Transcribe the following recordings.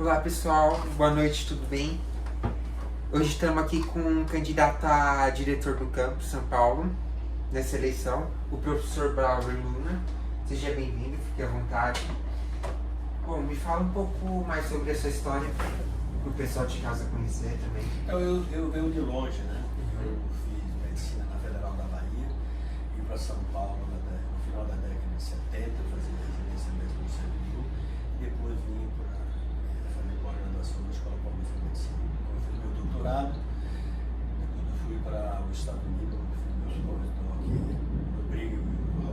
Olá pessoal, boa noite, tudo bem? Hoje estamos aqui com um candidato a diretor do campus São Paulo, nessa eleição, o professor Braulio Luna. Seja bem-vindo, fique à vontade. Bom, me fala um pouco mais sobre essa história, para o pessoal de casa conhecer também. Eu venho de longe, né? Eu fiz medicina na Federal da Bahia, vim para São Paulo no final da década de 70, fazer residência mesmo no Civil, e depois vim para fazer pós-graduação na Escola Paulista de Medicina. Eu fiz meu doutorado, depois eu fui para os Estados Unidos, fiz meu pós-doutorado aqui no Brigham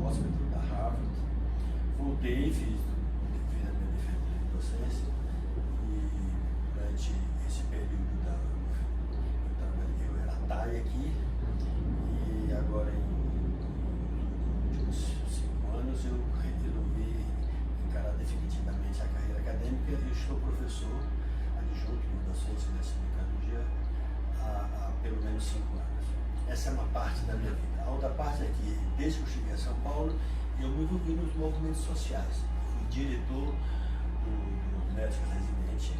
Hospital da Harvard. Voltei, fiz a minha defesa de docência, e durante esse período eu era TAI aqui, e agora nos últimos 5 anos eu resolvi encarar definitivamente a carreira acadêmica. Eu estou professor adjunto de docência da cardiologia há pelo menos 5 anos. Essa é uma parte da minha vida. A outra parte é que, desde que eu cheguei a São Paulo, eu me envolvi nos movimentos sociais. Fui diretor do médico residente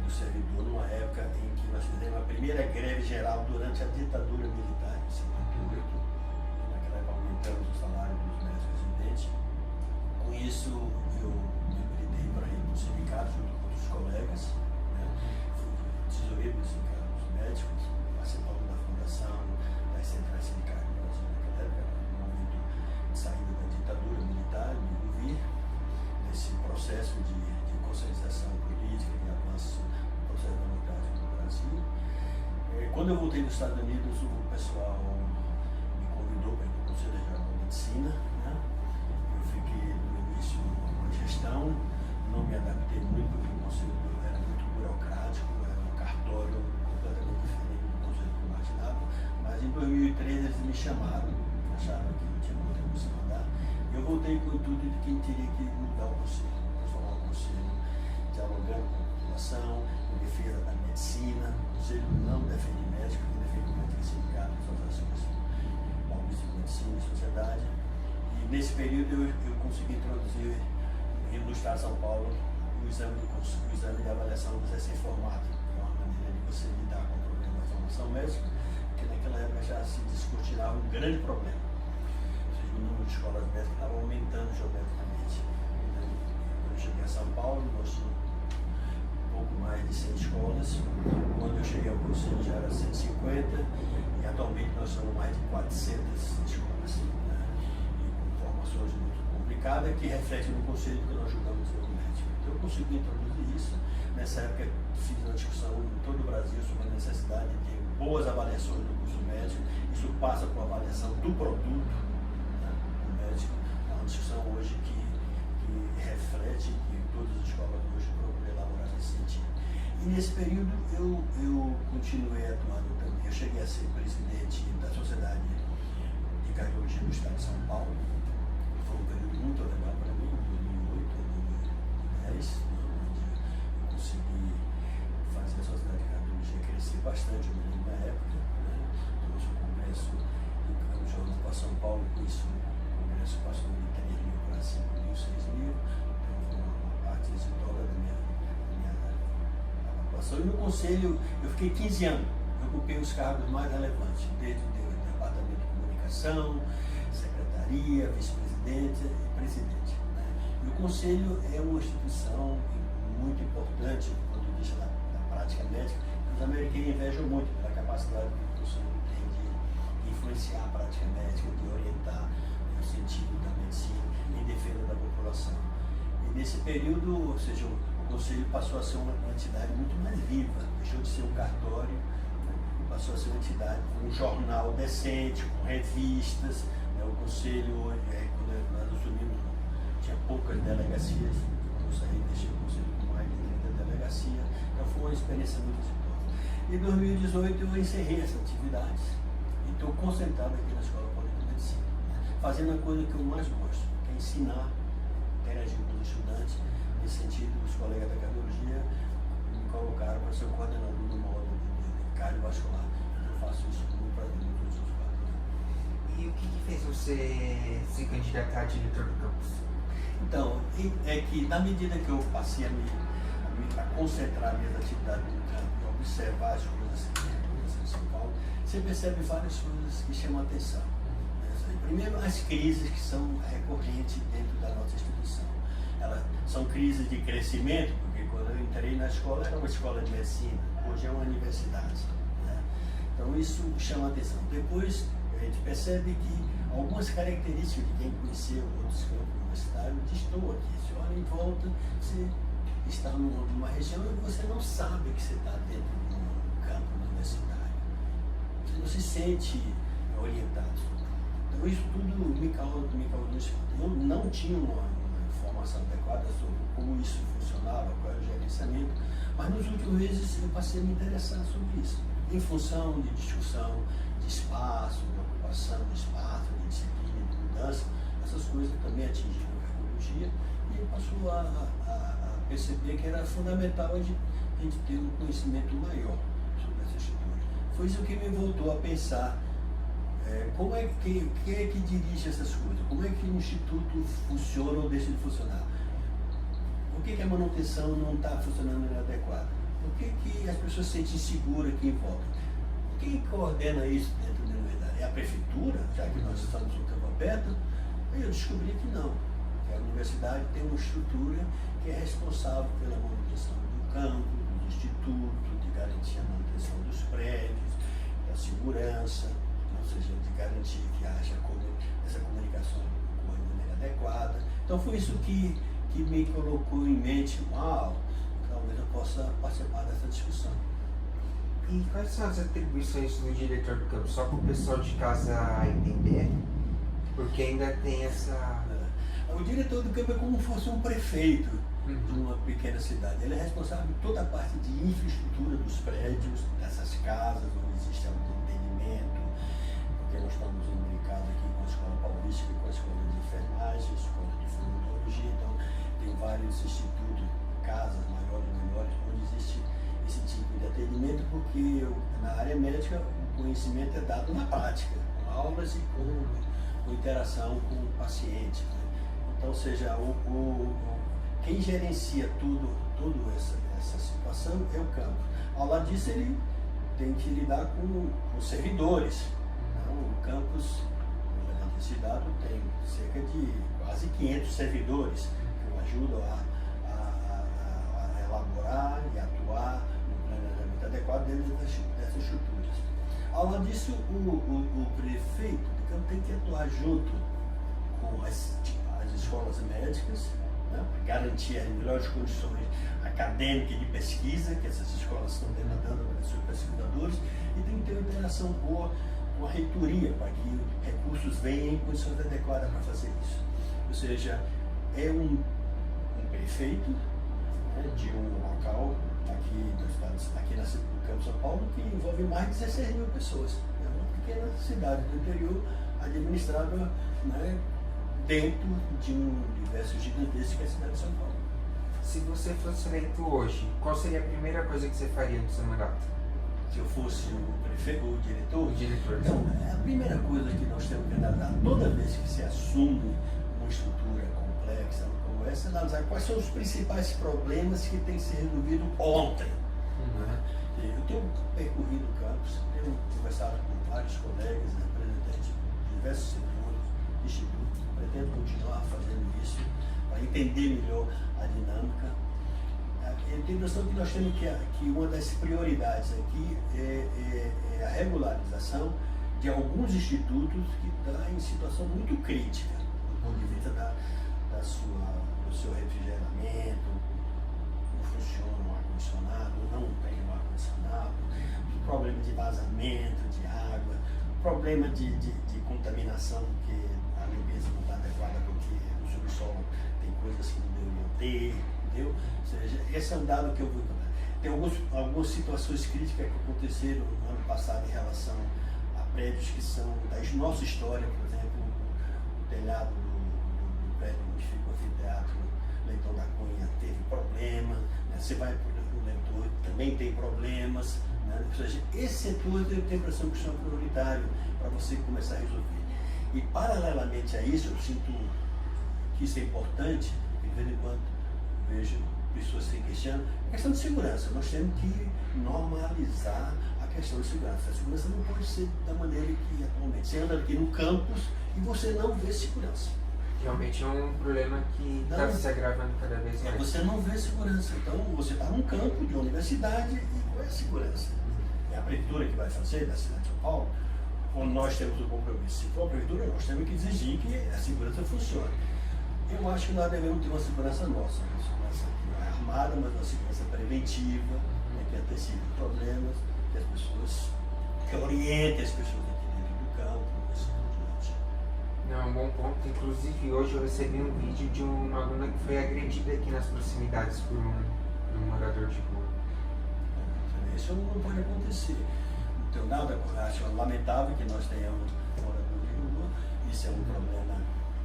do servidor, numa época em que nós fizemos a primeira greve geral durante a ditadura militar, em 78. Naquela época aumentamos o salário dos médicos residentes. Com isso, eu me habilitei para ir para o sindicato junto com outros colegas, né? Fui tesoureiro do sindicato dos médicos, participando da fundação das centrais sindicais do Brasil naquela época, no momento de saída da ditadura militar. Me envolvi nesse processo de conscientização política, de avanço no processo democrático no Brasil. Quando eu voltei dos Estados Unidos, o pessoal me convidou para ir para o Conselho Regional de Medicina, né? Eu fiquei no início uma gestão, não me adaptei muito, porque o Conselho era muito burocrático, era um cartório completamente diferente do Conselho que eu imaginava, mas em 2013 eles me chamaram, acharam que eu tinha muita coisa a dar, e eu voltei com o intuito de quem teria que mudar o Conselho, transformar o Conselho dialogando com a população, em defesa da medicina. O Conselho não defende médico, ele defende médico e sindicato, associações paulistas de medicina e sociedade. E nesse período eu consegui introduzir no Estado de São Paulo o exame de avaliação dos recém-formados, que é uma maneira de você lidar com o problema da formação médica, porque naquela época já se descortinava um grande problema. Ou seja, o número de escolas médicas estava aumentando geometricamente. Então, quando eu cheguei a São Paulo, nós tínhamos pouco mais de 100 escolas. Quando eu cheguei ao Conselho já era 150, e atualmente nós somos mais de 400 escolas, né? E com formações muito complicadas que refletem no Conselho que nós julgamos ser o médico. Então eu consegui introduzir isso. Nessa época fiz uma discussão em todo o Brasil sobre a necessidade de ter boas avaliações do curso médico. Isso passa por avaliação do produto, né, do médico. É uma discussão hoje que reflete que todas as escolas hoje procuram elaborar nesse sentido. E nesse período eu continuei atuando também. Eu cheguei a ser presidente da Sociedade de Cardiologia do Estado de São Paulo. Foi um período muito legal para mim, em 2008 a 2010, onde eu consegui fazer a Sociedade de Cardiologia crescer bastante, eu me lembro na época, né? Trouxe o congresso de Campos para São Paulo, com isso o congresso passou de 3 mil para 5 mil, 6 mil. Exitosa da minha atuação. E no Conselho eu fiquei 15 anos, eu ocupei os cargos mais relevantes, desde o Departamento de Comunicação, Secretaria, Vice-Presidente e Presidente, né? E o Conselho é uma instituição muito importante do ponto de vista da prática médica. Os americanos invejam muito pela capacidade que o Conselho tem de influenciar a prática médica, de orientar o sentido da medicina em defesa da população. E nesse período, ou seja, o Conselho passou a ser uma entidade muito mais viva, deixou de ser um cartório, né? Passou a ser uma entidade com um jornal decente, com revistas, né? O Conselho, quando nós assumimos, tinha poucas delegacias, quando eu saí, deixei o Conselho com mais de 30 delegacias, então foi uma experiência muito exitosa. Em 2018 eu encerrei essa atividade e estou concentrado aqui na Escola Paulista de Medicina, né? Fazendo a coisa que eu mais gosto, que é ensinar, interagir com os estudantes. Nesse sentido, os colegas da cardiologia me colocaram para ser o coordenador do módulo de cardiovascular. Eu faço isso com muito prazer nos últimos 4 anos. E o que fez você se candidatar a diretor do campus? Então, é que na medida que eu passei a me para concentrar minhas atividades no campo e observar as coisas que acontecem em São Paulo, você percebe várias coisas que chamam a atenção. Primeiro, as crises que são recorrentes dentro da nossa instituição. Elas são crises de crescimento, porque quando eu entrei na escola era uma escola de medicina, hoje é uma universidade. Né? Então isso chama a atenção. Depois a gente percebe que algumas características de quem conheceu outros campos universitários destoam aqui. Você olha em volta, você está numa região e você não sabe que você está dentro de um campo universitário. Você não se sente orientado. Então isso tudo me causou isso. Eu não tinha uma informação adequada sobre como isso funcionava, qual era o gerenciamento, mas nos últimos meses eu passei a me interessar sobre isso, em função de discussão de espaço, de ocupação de espaço, de disciplina, de mudança, essas coisas também atingiram a arqueologia e eu passou a perceber que era fundamental a gente ter um conhecimento maior sobre essa estrutura. Foi isso que me voltou a pensar como é que, quem é que dirige essas coisas? Como é que o Instituto funciona ou deixa de funcionar? Por que a manutenção não está funcionando de maneira adequada? Por que as pessoas se sentem seguras aqui em volta? Quem coordena isso dentro da universidade? É a prefeitura, já que nós estamos no campo aberto? Aí eu descobri que não. Que a universidade tem uma estrutura que é responsável pela manutenção do campo, do instituto, de garantir a manutenção dos prédios, da segurança, ou seja, de garantir que haja essa comunicação de maneira adequada. Então foi isso que me colocou em mente, talvez eu possa participar dessa discussão. E quais são as atribuições do diretor do campo? Só para o pessoal de casa entender, porque ainda tem essa... O diretor do campo é como se fosse um prefeito de uma pequena cidade. Ele é responsável por toda a parte de infraestrutura dos prédios, dessas casas, onde existe algum entendimento, porque nós estamos imbricados aqui com a Escola Paulista, com a Escola de Enfermagem, a Escola de Fonoaudiologia, então tem vários institutos, casas maiores e menores, onde existe esse tipo de atendimento, porque na área médica o conhecimento é dado na prática, com aulas e com interação com o paciente. Né? Então, ou seja, quem gerencia toda essa situação é o campo. Ao lado disso, ele tem que lidar com os servidores. Então, o campus, no cidade, tem cerca de quase 500 servidores que ajudam a elaborar e atuar no planejamento adequado dentro dessas estruturas. Ao lado disso, o prefeito do campo tem que atuar junto com as escolas médicas, né, para garantir as melhores condições acadêmicas e de pesquisa que essas escolas estão demandando para os seus pesquisadores, e tem que ter uma interação boa com a reitoria, para que recursos venham em condições adequadas para fazer isso. Ou seja, é um prefeito, né, de um local aqui no Campo São Paulo que envolve mais de 16 mil pessoas. É uma pequena cidade do interior administrada, né, dentro de um universo gigantesco que é a cidade de São Paulo. Se você fosse eleito hoje, qual seria a primeira coisa que você faria no seu mandato? Se eu fosse o prefeito ou o diretor? O diretor. Então, a primeira coisa que nós temos que analisar, toda vez que se assume uma estrutura complexa como essa, é analisar quais são os principais problemas que têm que ser resolvidos ontem. Né? Eu tenho percorrido o campus, tenho conversado com vários colegas, representantes de diversos setores, institutos, pretendo continuar fazendo isso para entender melhor a dinâmica. Eu tenho a impressão que nós temos que uma das prioridades aqui é a regularização de alguns institutos que estão em situação muito crítica, do ponto de vista do seu refrigeramento, não funciona o ar-condicionado, não tem o ar-condicionado, problema de vazamento de água, problema de contaminação, porque a limpeza não está adequada porque o subsolo tem coisas que não deveriam ter, entendeu? Ou seja, esse é um dado que eu vou encontrar. Tem algumas situações críticas que aconteceram no ano passado em relação a prédios que são da nossa história, por exemplo, o telhado do prédio onde fica o anfiteatro Leitão da Cunha teve problema, né? Você vai para o Leitor, também tem problemas, né? Ou seja, esse setor eu tenho a impressão que são prioritário para você começar a resolver. E paralelamente a isso, eu sinto que isso é importante, de vez em quando vejo pessoas se questionam, é questão de segurança. Nós temos que normalizar a questão de segurança. A segurança não pode ser da maneira que atualmente. Você anda aqui no campus e você não vê segurança. Realmente é um problema que está se agravando cada vez mais. Você não vê segurança. Então, você está num campo de universidade e qual é a segurança? É a prefeitura que vai fazer da cidade de São Paulo? Ou nós temos o compromisso? Se for a prefeitura, nós temos que exigir que a segurança funcione. Eu acho que nós devemos ter uma segurança nossa, uma segurança que não é armada, mas uma segurança preventiva, que antecipe problemas, que as pessoas, que oriente as pessoas aqui dentro do campo, assim por diante. Não, é um bom ponto. Inclusive, hoje eu recebi um vídeo de uma aluna que foi agredida aqui nas proximidades por um morador de rua. Isso não pode acontecer. Não tenho nada, acho lamentável que nós tenhamos morador de rua, isso é um problema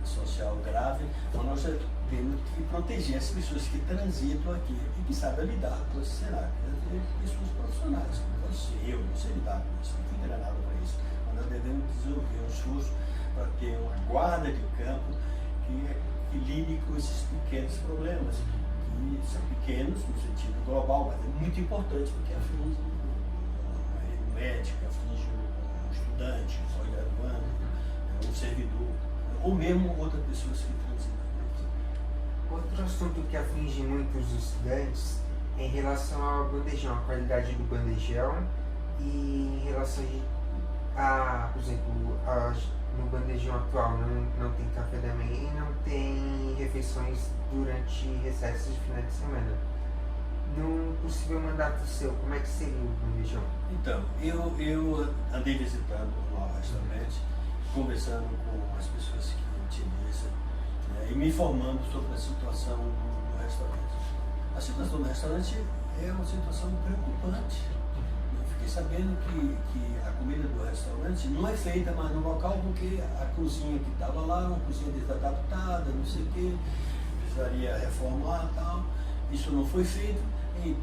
social grave, mas nós temos que proteger as pessoas que transitam aqui e que sabem lidar com esse cenário. Pessoas profissionais, como você, eu não sei lidar com isso, não fui treinado para isso, mas nós devemos desenvolver um esforço para ter uma guarda de campo que lide com esses pequenos problemas, que são pequenos no sentido global, mas é muito importante porque aflige o médico, aflige o estudante, o pós-graduando, um servidor, ou mesmo outras pessoas que transitam. Outro assunto que aflige muito os estudantes é em relação ao bandejão, a qualidade do bandejão e em relação a, por exemplo, no bandejão atual não tem café da manhã e não tem refeições durante recessos de final de semana. Num possível mandato seu, como é que seria o bandejão? Então, eu andei visitando lá o restaurante, conversando com as pessoas que utilizam, né, e me informando sobre a situação do restaurante. A situação do restaurante é uma situação preocupante. Eu fiquei sabendo que a comida do restaurante não é feita mais no local porque a cozinha que estava lá, uma cozinha desadaptada, não sei o quê, precisaria reformar e tal. Isso não foi feito e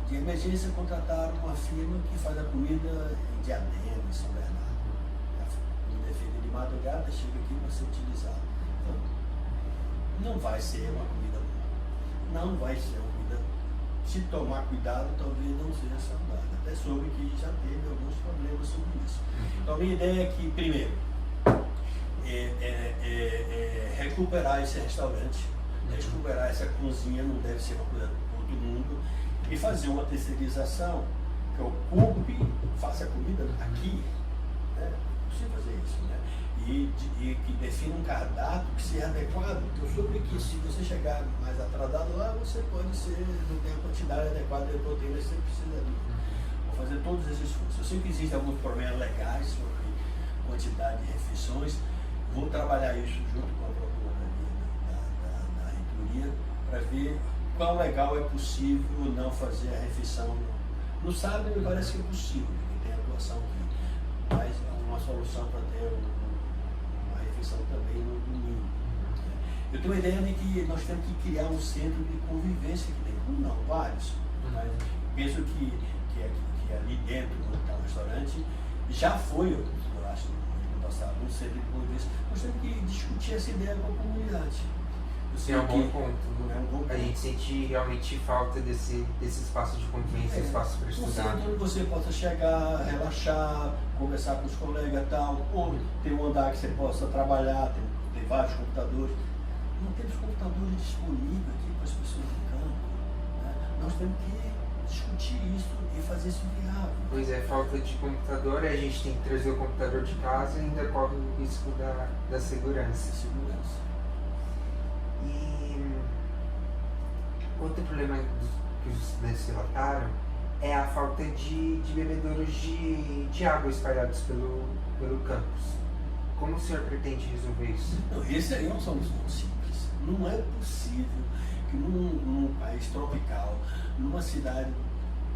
de emergência contrataram uma firma que faz a comida em Diadema, em São Bernardo. A comida é feita de madrugada, chega aqui para ser utilizada. Então, não vai ser uma comida boa. Não vai ser uma comida. Se tomar cuidado, talvez não seja saudável. Até soube que já teve alguns problemas sobre isso. Então, a minha ideia é que, primeiro, recuperar esse restaurante, recuperar essa cozinha, não deve ser uma coisa para todo mundo, e fazer uma terceirização que ocupe, faça a comida aqui, né? Você fazer isso, né? E que defina um cardápio que seja adequado, porque eu soube que se você chegar mais atrasado lá, você pode não ter a quantidade adequada de proteína que você precisaria. Vou fazer todos esses esforços. Eu sei que existem alguns problemas legais sobre quantidade de refeições, vou trabalhar isso junto com a procuradoria da reitoria para ver quão legal é possível não fazer a refeição. No sábado me parece que é possível, porque tem atuação aqui, mas é uma solução para ter uma refeição também no domingo. Eu tenho a ideia de que nós temos que criar um centro de convivência aqui dentro, não, vários, mas penso que ali dentro, onde está o restaurante, já foi, eu acho, no passado, um centro de convivência. Nós temos que discutir essa ideia com a comunidade. É um bom ponto. A gente sente realmente falta desse espaço de convivência, espaço para estudar. Onde você possa chegar, relaxar, conversar com os colegas e tal, ou ter um andar que você possa trabalhar, tem vários computadores. Não temos computadores disponíveis aqui para as pessoas do campo. Né? Nós temos que discutir isso e fazer isso viável. Pois é, falta de computador, a gente tem que trazer o computador de casa e ainda corre o risco da segurança. E outro problema que os estudantes relataram é a falta de bebedouros de água espalhados pelo campus. Como o senhor pretende resolver isso? Não, esse aí é uma solução simples. Não é possível que num país tropical, numa cidade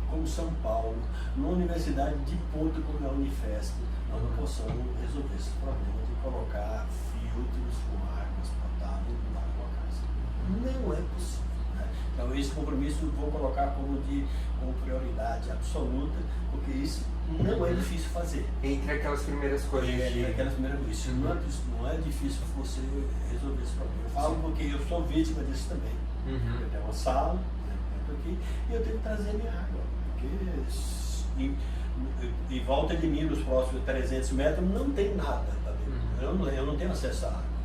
como São Paulo, numa universidade de ponta como a Unifesp, nós não possamos resolver esse problema de colocar filtros com águas potáveis na casa. Não é possível. Né? Então esse compromisso eu vou colocar como prioridade absoluta, porque isso não é difícil fazer. Entre aquelas primeiras coisas. Aquelas primeiras coisas. Isso não é difícil você resolver esse problema. Eu falo porque eu sou vítima disso também. Eu tenho uma sala, né, aqui, e eu tenho que trazer minha água. Porque em volta de mim, nos próximos 300 metros, não tem nada. Tá vendo? Eu não tenho acesso à água.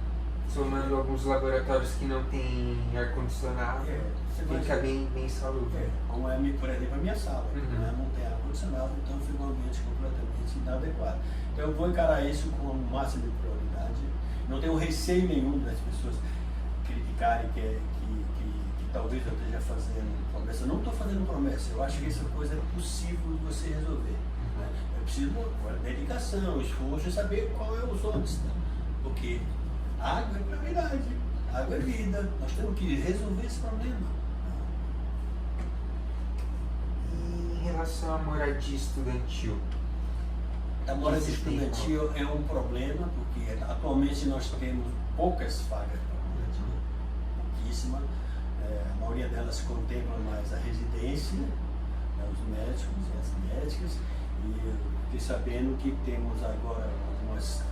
Somando alguns laboratórios que não tem ar-condicionado, fica bem insalubre. Como é, por exemplo, a minha sala, né? Não tem ar-condicionado, então fica um ambiente completamente inadequado. Então eu vou encarar isso com o máximo de prioridade. Não tenho receio nenhum das pessoas criticarem que talvez eu esteja fazendo promessa. Eu não estou fazendo promessa, eu acho que essa coisa é possível de você resolver. Né? Eu preciso de dedicação, esforço e saber qual é os outros. Né? Porque água é prioridade, água é vida. Nós temos que resolver esse problema. E em relação à moradia estudantil? A moradia estudantil é um problema, porque atualmente nós temos poucas vagas para moradia, pouquíssima. A maioria delas contempla mais a residência, né, os médicos e as médicas. E eu fiquei sabendo que temos agora alguns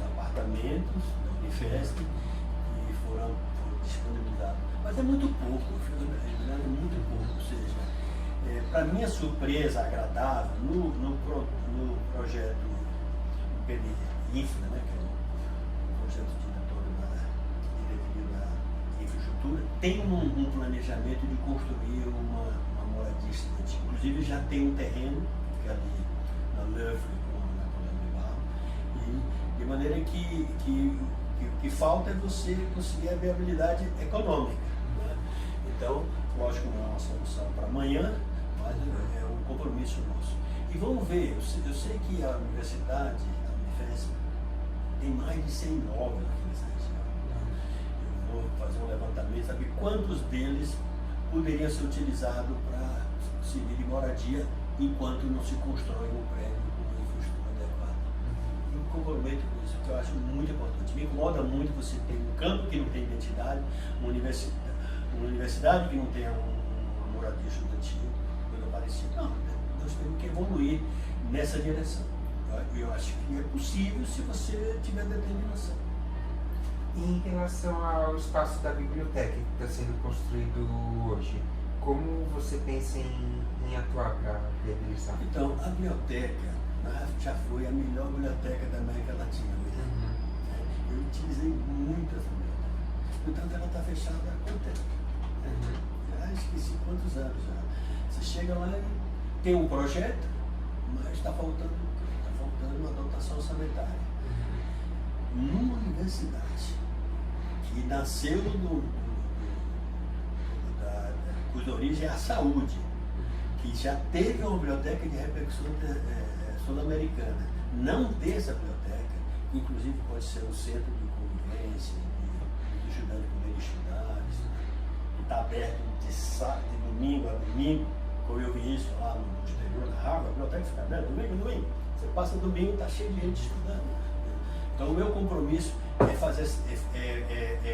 apartamentos da Unifesp que foram disponibilizados. Mas é muito pouco, é muito pouco. Ou seja, para minha surpresa agradável, no projeto PDI-Infra, né, que é o projeto diretor da Diretoria da Infraestrutura, tem um planejamento de construir uma moradia estudantil. Inclusive já tem um terreno, que é ali na Louvre, na Colônia de Barro, de maneira que o que falta é você conseguir a viabilidade econômica. Né? Então, lógico, não é uma solução para amanhã, mas é um compromisso nosso. E vamos ver, eu sei que a universidade, a Unifesp, tem mais de 100 imóveis aqui nessa região. Eu vou fazer um levantamento, saber quantos deles poderiam ser utilizados para servir de moradia enquanto não se constrói um prédio com uma infraestrutura adequada. Eu me comprometo com isso, que eu acho muito importante. Me incomoda muito você ter um campo que não tem identidade, uma universidade que não tem uma moradia estudantil, coisa parecida. Não, nós temos que evoluir nessa direção. Eu acho que é possível se você tiver determinação. E em relação ao espaço da biblioteca que está sendo construído hoje, como você pensa em atuar para viabilizar? Então, a biblioteca já foi a melhor biblioteca da América Latina mesmo. Eu utilizei muitas bibliotecas. No entanto, ela está fechada há quanto tempo? Já esqueci quantos anos já. Você chega lá e tem um projeto, mas está faltando uma dotação orçamentária. Numa universidade que nasceu cuja origem é a saúde, que já teve uma biblioteca de repercussão sul-americana, não ter essa biblioteca, inclusive pode ser um centro de convivência, de estudantes poderem estudar, que está aberto de domingo a domingo, como eu vi isso lá no exterior, na Harvard, a biblioteca fica aberta domingo a domingo. Você passa domingo e está cheio de gente estudando. Então o meu compromisso é fazer,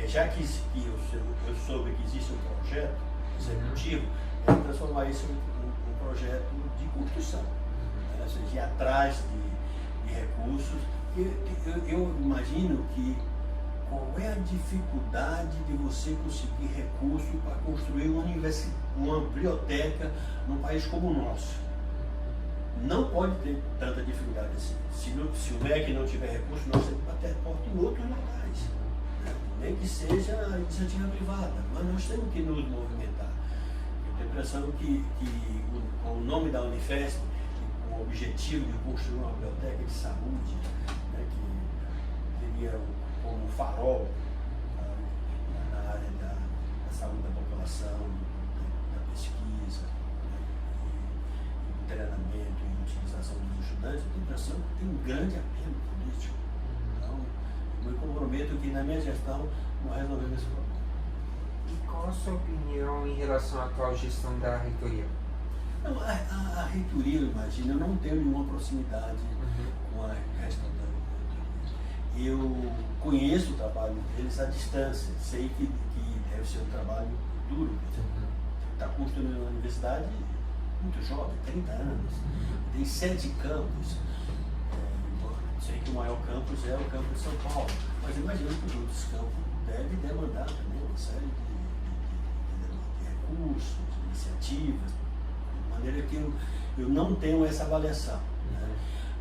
já que eu soube que existe um projeto executivo, é transformar isso em um projeto de construção. Ou seja, ir atrás de recursos. Eu imagino que qual é a dificuldade de você conseguir recurso para construir uma biblioteca num país como o nosso? Não pode ter tanta dificuldade assim. Se o MEC não tiver recurso, nós temos que bater porta em outros locais. Né? Nem que seja a iniciativa privada, mas nós temos que nos movimentar. Eu tenho a impressão que com o nome da Unifesp, com o objetivo de construir uma biblioteca de saúde, né, que teria como farol na área da saúde da população, da pesquisa, do treinamento e utilização dos estudantes, eu tenho a impressão que tem um grande apelo político. Então, eu me comprometo que na minha gestão nós resolvemos esse problema. E qual a sua opinião em relação à atual gestão da reitoria? Não, a reitoria, eu imagino, eu não tenho nenhuma proximidade com a gestão da reitoria. Eu conheço o trabalho deles à distância, sei que deve ser um trabalho duro. Está construindo uma universidade muito jovem, 30 anos, tem 7 campos. Sei que o maior campus é o campus de São Paulo, mas imagino que os outros campos devem demandar também uma série de cursos, iniciativas, de maneira que eu não tenho essa avaliação. Né?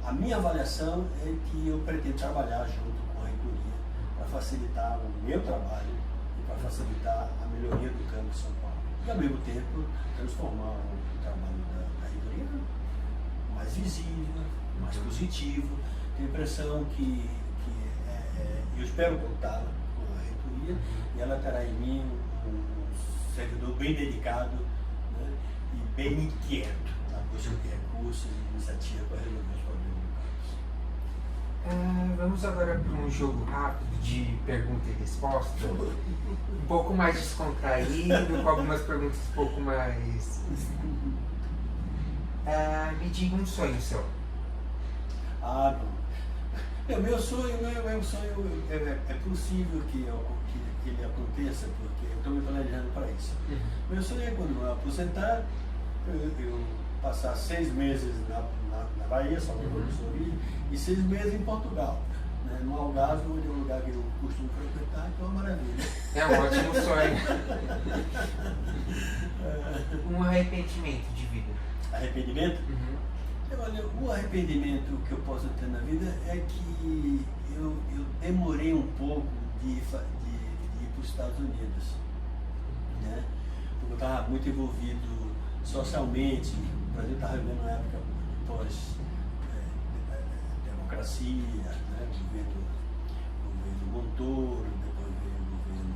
A minha avaliação é que eu pretendo trabalhar junto com a reitoria para facilitar o meu trabalho e para facilitar a melhoria do campo de São Paulo. E, ao mesmo tempo, transformar o trabalho da reitoria mais visível, mais positivo. Tenho a impressão que eu espero contar com a reitoria e ela terá em mim um servidor bem dedicado, né, e bem inquieto na busca de recursos e iniciativa para resolver os problemas do país. Vamos agora para um jogo rápido de pergunta e resposta, um pouco mais descontraído, com algumas perguntas um pouco mais... me diga um sonho seu. Não. Meu sonho é possível que ele aconteça, porque eu estou me planejando para isso. Meu sonho é, quando eu aposentar, eu passar 6 meses na Bahia, Salvador do Sorriso, e 6 meses em Portugal, né, no Algarve, onde é um lugar que eu costumo frequentar, que é uma maravilha. É um ótimo sonho. Um arrependimento de vida. Arrependimento? Olha, o arrependimento que eu posso ter na vida é que eu demorei um pouco de ir para os Estados Unidos, né? Porque eu estava muito envolvido socialmente. O Brasil estava vivendo uma época pós-democracia, né? Governo Montoro, depois veio o governo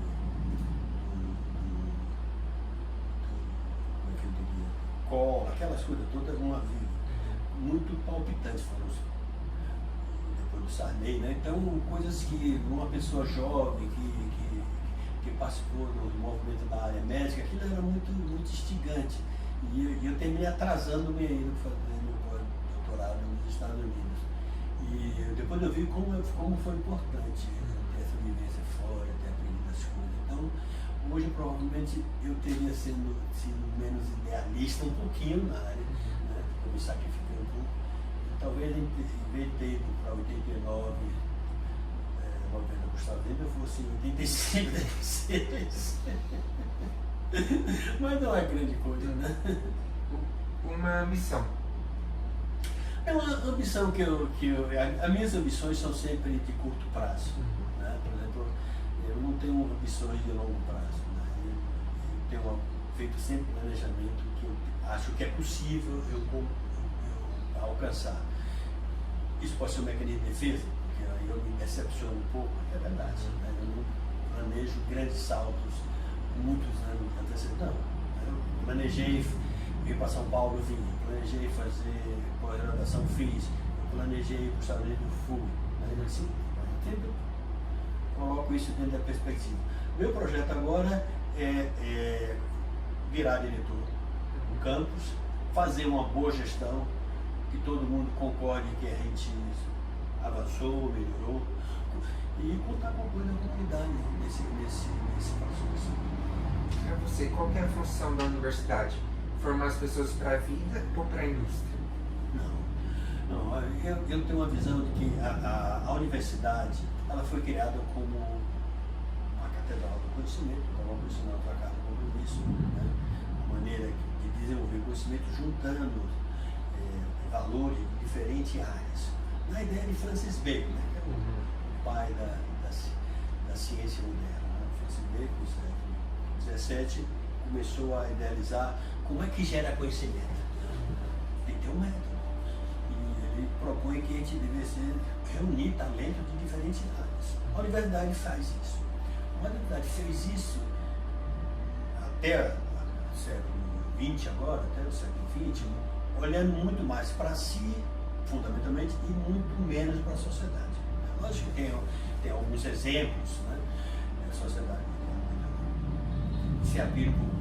como é que eu diria, Collor, aquelas coisas todas, uma vida muito palpitantes foram depois do Sarney, né? Então, coisas que uma pessoa jovem que participou do movimento da área médica, aquilo era muito instigante. E eu terminei atrasando minha ida para fazer meu doutorado nos Estados Unidos. E depois eu vi como foi importante ter essa vivência fora, ter aprendido as coisas. Então, hoje provavelmente eu teria sido menos idealista um pouquinho na área, né? Eu me sacrifiquei um pouco. Talvez em vez de ter ido para 89, 90 para os Estados Unidos, eu fosse em 85, 86. Mas não é grande coisa, né? Uma missão. É uma ambição as minhas ambições são sempre de curto prazo, né? Por exemplo, eu não tenho ambições de longo prazo, né? Eu tenho feito sempre planejamento que eu acho que é possível eu alcançar. Isso pode ser um mecanismo de defesa, porque aí eu me decepciono um pouco, é verdade, né? Eu não planejo grandes saltos muitos anos de antecedência. Eu planejei vir para São Paulo, vim, planejei fazer pós-graduação, fiz, eu planejei ir para os Estados Unidos, fui. Mas assim, eu sempre coloco isso dentro da perspectiva. Meu projeto agora é virar diretor do campus, fazer uma boa gestão, que todo mundo concorde que a gente avançou, melhorou, e contar com o apoio da comunidade nesse processo. Para você, qual que é a função da universidade? Formar as pessoas para a vida ou para a indústria? Não, eu tenho uma visão de que a universidade ela foi criada como uma catedral do conhecimento, como eu disse na outra carta de compromisso, né? Uma maneira de desenvolver conhecimento juntando valores de diferentes áreas. Na ideia de Francis Bacon, né? Que é o pai da ciência moderna. Né? Francis Bacon, no século XVII, começou a idealizar como é que gera conhecimento. Tem que ter um método. E ele propõe que a gente devesse reunir talentos de diferentes áreas. A universidade faz isso. A universidade fez isso até o século XX agora, até o século XX, olhando muito mais para si, fundamentalmente, e muito menos para a sociedade. Lógico que tem alguns exemplos, né? A sociedade se abre um pouco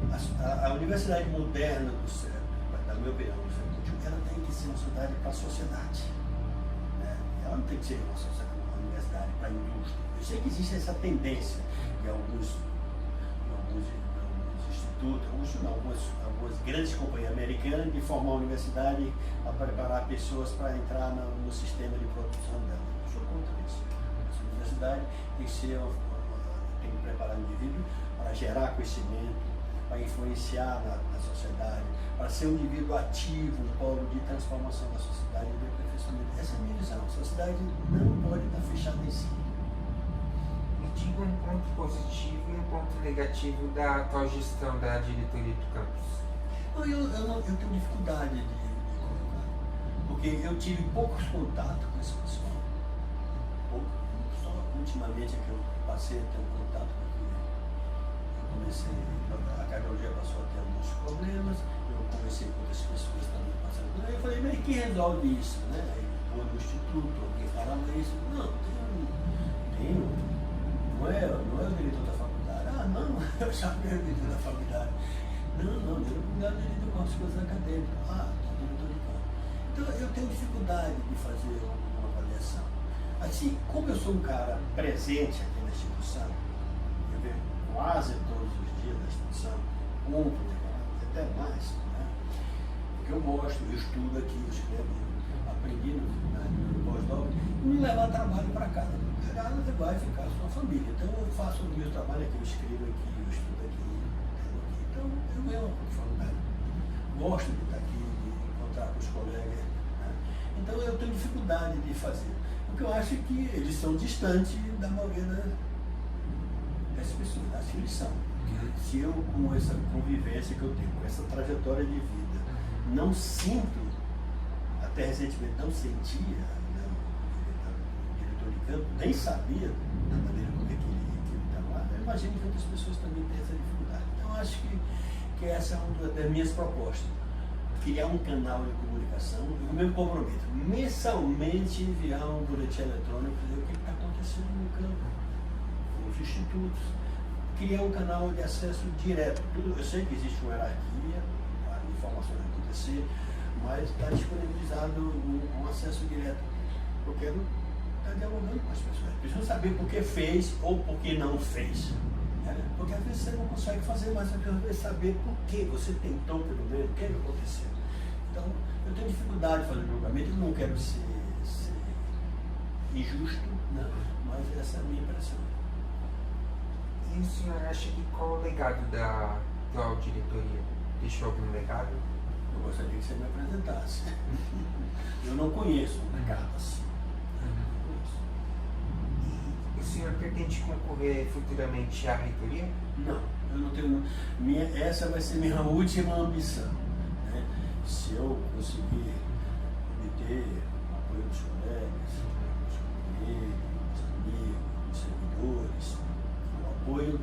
mais. A universidade moderna do século, na minha opinião, do século XXI, ela tem que ser uma sociedade para a sociedade, né? Ela não tem que ser uma universidade para a indústria. Eu sei que existe essa tendência em alguns institutos, algumas grandes companhias americanas, de formar a universidade a preparar pessoas para entrar no sistema de produção dela. Eu sou contra isso. Essa universidade tem que preparar o indivíduo para gerar conhecimento, para influenciar na sociedade, para ser um indivíduo ativo, um polo de transformação da sociedade e de aperfeiçoamento. Essa é a minha visão. A sociedade não pode estar fechada em si. Me diga um ponto positivo e um ponto negativo da atual gestão da diretoria do campus. Não, eu tenho dificuldade de colocar, porque eu tive poucos contatos com esse pessoal. Só ultimamente é que eu passei a ter um contato com ele. Eu comecei, a cardiologia passou a ter alguns problemas, eu conversei com outras pessoas também passando por aí, eu falei, mas quem resolve isso? Né? Aí vou no instituto, alguém falava isso, não é o diretor da faculdade. Ah, não, eu já fui o diretor da faculdade. Não, eu não lido com as coisas acadêmicas. Ah, diretor de campo. Então eu tenho dificuldade de fazer uma avaliação. Assim, como eu sou um cara presente aqui na instituição, eu venho quase todos os dias na instituição, compro, até mais, né? Porque eu gosto, eu estudo aqui, eu escrevo, eu aprendi no pós-doc, e me levar trabalho para casa. Você vai ficar a sua família. Então eu faço o meu trabalho aqui, eu escrevo aqui, eu estudo aqui, então eu venho uma profundidade. Gosto de estar aqui, de encontrar com os colegas. Né? Então eu tenho dificuldade de fazer. Porque eu acho que eles são distantes da maioria das pessoas, acho que eles são. Se eu, com essa convivência que eu tenho, com essa trajetória de vida, não sinto, até recentemente não sentia, né, o diretor de campo, nem sabia da maneira como é que ele trabalha, eu imagino que outras pessoas também têm essa dificuldade. Então acho que essa é uma das minhas propostas. Criar um canal de comunicação, eu mesmo comprometo, mensalmente enviar um boletim eletrônico, dizer o que está acontecendo no campo, com os institutos, criar um canal de acesso direto. Eu sei que existe uma hierarquia, a informação vai acontecer, mas está disponibilizado um acesso direto. Eu quero estar dialogando com as pessoas. Precisam saber por que fez ou por que não fez. Porque às vezes você não consegue fazer, mas você precisa saber por que você tentou pelo menos, o que aconteceu. Então, eu tenho dificuldade de fazer julgamento, eu não quero ser injusto, né? Mas essa é a minha impressão. E o senhor acha que qual o legado da atual diretoria? Deixou algum legado? Eu gostaria que você me apresentasse. Eu não conheço um legado assim. O senhor pretende concorrer futuramente à reitoria? Não, eu não tenho. Essa vai ser minha última ambição. Né? Se eu conseguir obter o apoio dos colegas, dos companheiros, dos amigos, dos servidores, o apoio,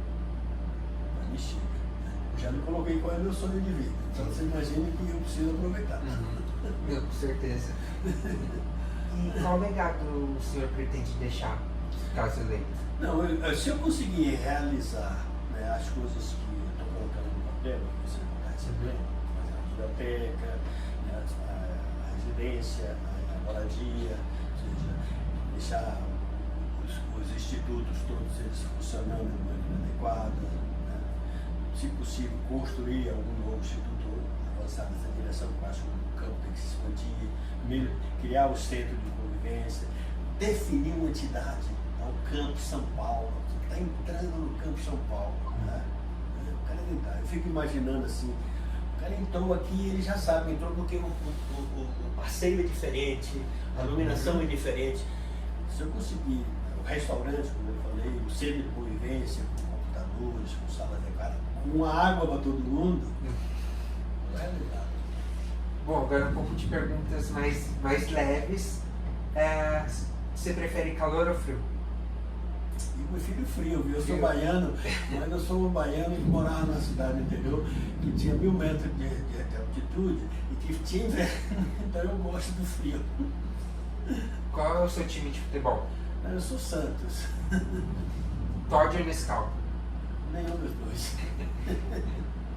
para mim chega. Né? Eu já me coloquei qual é o meu sonho de vida. Então você imagina que eu preciso aproveitar. Com certeza. E qual legado o senhor pretende deixar? Caso eleito. Não, se eu conseguir realizar, né, as coisas que eu estou colocando no papel, que você está recebendo, a biblioteca, né, a residência, a moradia, ou seja, deixar os institutos todos eles funcionando de maneira adequada, né, se possível construir algum novo instituto avançar nessa direção, porque eu acho que o campo tem que se expandir, criar o centro de convivência, definir uma entidade. O Campo São Paulo, que está entrando no Campo São Paulo. Né? O cara entrar. Eu fico imaginando assim, o cara entrou aqui, ele já sabe, entrou porque o passeio é diferente, a iluminação é diferente. Se eu conseguir o restaurante, como eu falei, o centro de convivência, com computadores, com sala adequada, com água para todo mundo, não é realidade. Bom, agora um pouco de perguntas mais leves. Você prefere calor ou frio? Eu prefiro frio, viu? Eu sou baiano, mas eu sou um baiano que morava na cidade do interior, que tinha 1000 metros de altitude e que tinha inverno, então eu gosto do frio. Qual é o seu time de futebol? Eu sou Santos. Todd ou Nescau? Nenhum dos dois.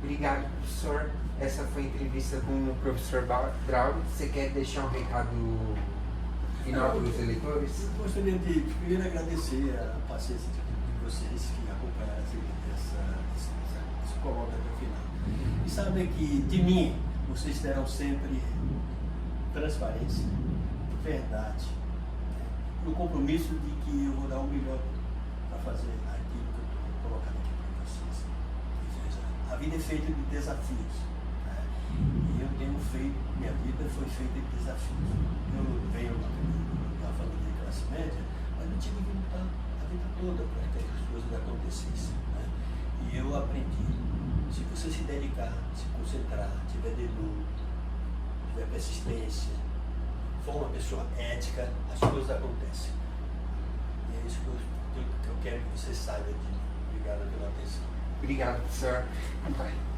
Obrigado, professor. Essa foi a entrevista com o professor Braulio. Você quer deixar um recado final para os eleitores? Eu gostaria de primeiro agradecer a paciência de vocês que acompanharam esse coloca até o final. E saber que de mim vocês terão sempre transparência, verdade, né? E o compromisso de que eu vou dar o melhor para fazer aquilo que eu estou colocando aqui para vocês. Ou seja, A vida é feita de desafios. Né? E eu tenho feito, minha vida foi feita de desafios. Eu venho de uma família de classe média, mas eu tive que lutar a vida toda para que as coisas acontecessem. Né? E eu aprendi, se você se dedicar, se concentrar, tiver dedo, tiver persistência, for uma pessoa ética, as coisas acontecem. E é isso que eu quero que você saiba de mim. Obrigado pela atenção. Obrigado, professor. Vai.